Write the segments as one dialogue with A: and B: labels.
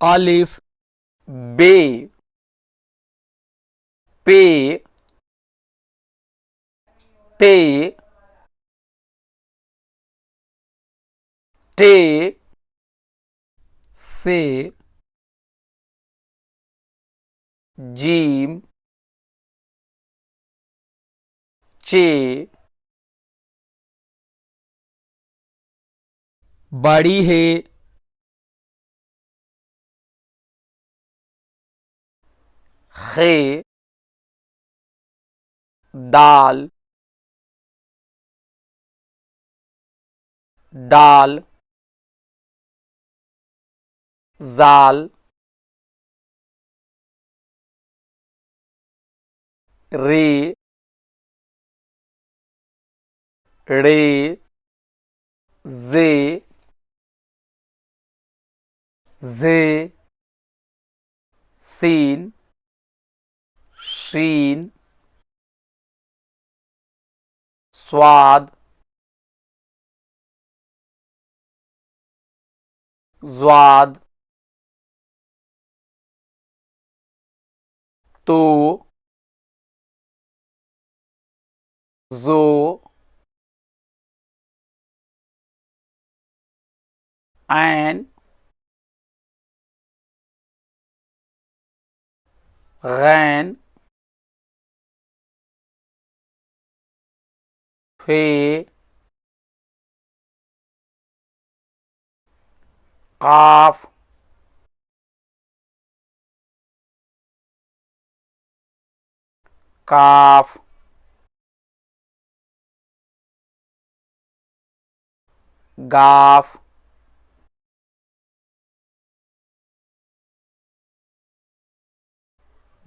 A: अलिफ
B: बे पे ते टे
A: से
B: जीम चे
A: बड़ी है
B: खे दाल डाल जाल रे रे जे जे सीन शीन स्वाद ज्वाद तो जो ऐन गैन फे काफ काफ गाफ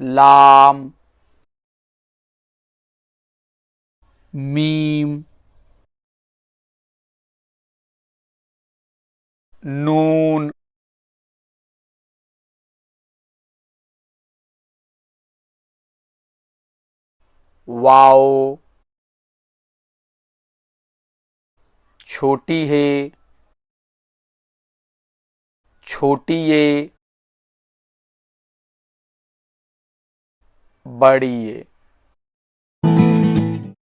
B: लाम
A: मीम
B: नून वाओ छोटी है छोटी ये बड़ी ये